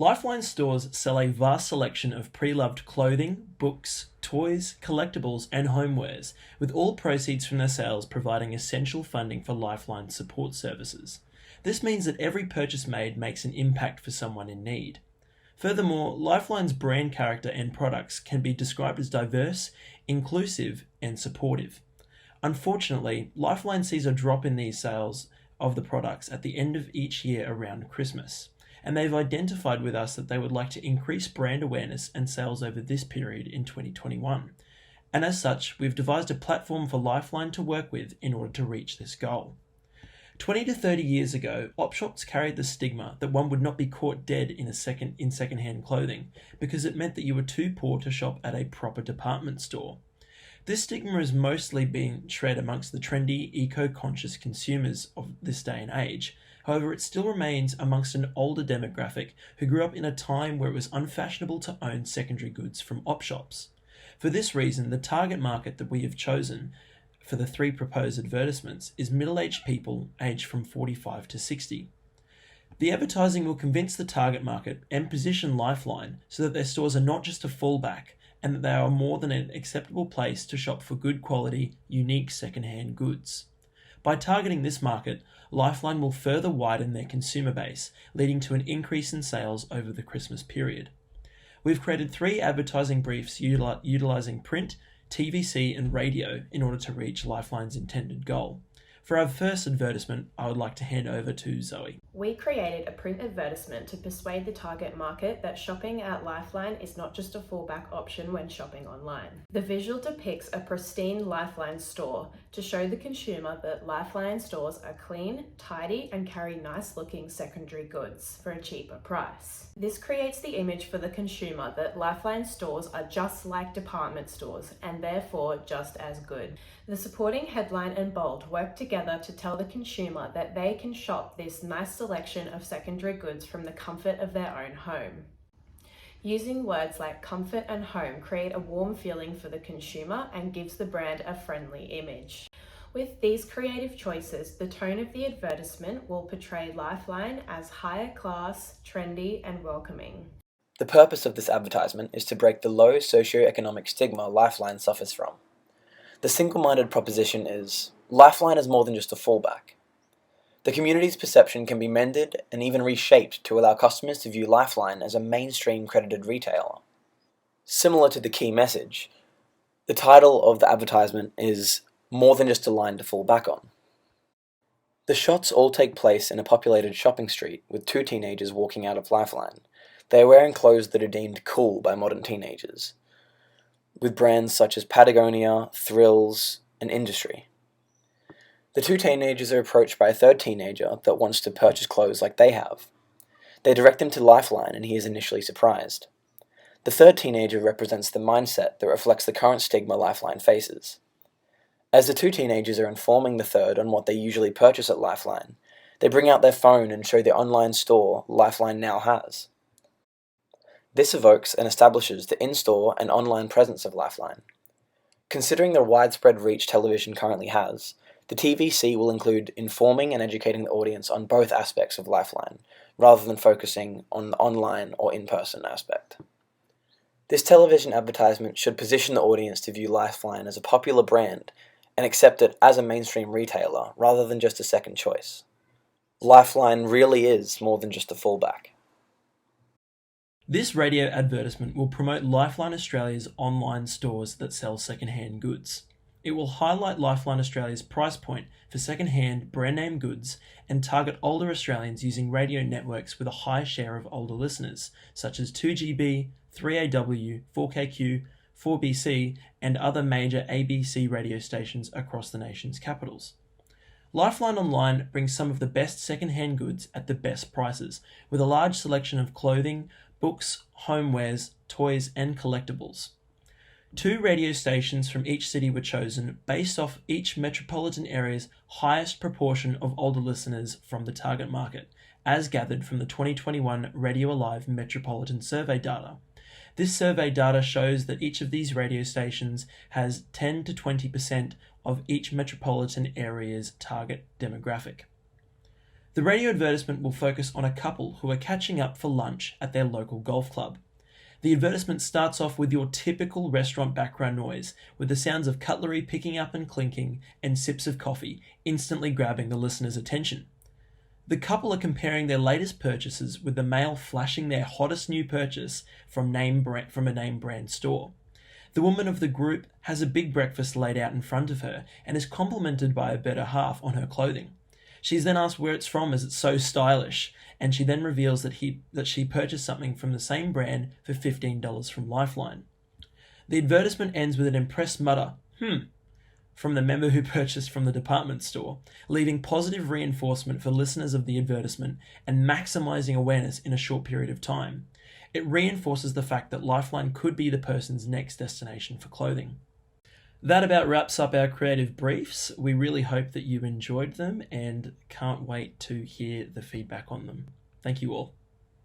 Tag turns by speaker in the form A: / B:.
A: Lifeline stores sell a vast selection of pre-loved clothing, books, toys, collectibles, and homewares, with all proceeds from their sales providing essential funding for Lifeline support services. This means that every purchase made makes an impact for someone in need. Furthermore, Lifeline's brand character and products can be described as diverse, inclusive, and supportive. Unfortunately, Lifeline sees a drop in these sales of the products at the end of each year around Christmas, and they've identified with us that they would like to increase brand awareness and sales over this period in 2021. And as such, we've devised a platform for Lifeline to work with in order to reach this goal. 20 to 30 years ago, op shops carried the stigma that one would not be caught dead in second-hand clothing because it meant that you were too poor to shop at a proper department store. This stigma is mostly being shed amongst the trendy, eco-conscious consumers of this day and age. However, it still remains amongst an older demographic who grew up in a time where it was unfashionable to own secondary goods from op shops. For this reason, the target market that we have chosen for the 3 proposed advertisements is middle-aged people aged from 45 to 60. The advertising will convince the target market and position Lifeline so that their stores are not just a fallback, and that they are more than an acceptable place to shop for good quality, unique second-hand goods. By targeting this market, Lifeline will further widen their consumer base, leading to an increase in sales over the Christmas period. We've created 3 advertising briefs utilising print, TVC and radio in order to reach Lifeline's intended goal. For our first advertisement, I would like to hand over to Zoe.
B: We created a print advertisement to persuade the target market that shopping at Lifeline is not just a fallback option when shopping online. The visual depicts a pristine Lifeline store to show the consumer that Lifeline stores are clean, tidy, and carry nice-looking secondary goods for a cheaper price. This creates the image for the consumer that Lifeline stores are just like department stores and therefore just as good. The supporting headline and bold work together to tell the consumer that they can shop this nice selection of secondary goods from the comfort of their own home. Using words like comfort and home create a warm feeling for the consumer and gives the brand a friendly image. With these creative choices, the tone of the advertisement will portray Lifeline as higher class, trendy, and welcoming.
C: The purpose of this advertisement is to break the low socio-economic stigma Lifeline suffers from. The single-minded proposition is, Lifeline is more than just a fallback. The community's perception can be mended and even reshaped to allow customers to view Lifeline as a mainstream credited retailer. Similar to the key message, the title of the advertisement is more than just a line to fall back on. The shots all take place in a populated shopping street with 2 teenagers walking out of Lifeline. They are wearing clothes that are deemed cool by modern teenagers, with brands such as Patagonia, Thrills, and Industry. The 2 teenagers are approached by a 3rd teenager that wants to purchase clothes like they have. They direct him to Lifeline and he is initially surprised. The 3rd teenager represents the mindset that reflects the current stigma Lifeline faces. As the 2 teenagers are informing the 3rd on what they usually purchase at Lifeline, they bring out their phone and show the online store Lifeline now has. This evokes and establishes the in-store and online presence of Lifeline. Considering the widespread reach television currently has, the TVC will include informing and educating the audience on both aspects of Lifeline, rather than focusing on the online or in-person aspect. This television advertisement should position the audience to view Lifeline as a popular brand and accept it as a mainstream retailer rather than just a second choice. Lifeline really is more than just a fallback.
A: This radio advertisement will promote Lifeline Australia's online stores that sell second-hand goods. It will highlight Lifeline Australia's price point for second-hand brand name goods and target older Australians using radio networks with a high share of older listeners, such as 2GB, 3AW, 4KQ, 4BC, and other major ABC radio stations across the nation's capitals. Lifeline Online brings some of the best second-hand goods at the best prices, with a large selection of clothing, books, homewares, toys, and collectibles. 2 radio stations from each city were chosen based off each metropolitan area's highest proportion of older listeners from the target market, as gathered from the 2021 Radio Alive Metropolitan Survey data. This survey data shows that each of these radio stations has 10 to 20% of each metropolitan area's target demographic. The radio advertisement will focus on a couple who are catching up for lunch at their local golf club. The advertisement starts off with your typical restaurant background noise, with the sounds of cutlery picking up and clinking and sips of coffee instantly grabbing the listener's attention. The couple are comparing their latest purchases with the male flashing their hottest new purchase from a name brand store. The woman of the group has a big breakfast laid out in front of her and is complimented by a better half on her clothing. She's then asked where it's from as it's so stylish, and she then reveals that she purchased something from the same brand for $15 from Lifeline. The advertisement ends with an impressed mutter, from the member who purchased from the department store, leaving positive reinforcement for listeners of the advertisement and maximising awareness in a short period of time. It reinforces the fact that Lifeline could be the person's next destination for clothing. That about wraps up our creative briefs. We really hope that you enjoyed them and can't wait to hear the feedback on them. Thank you all.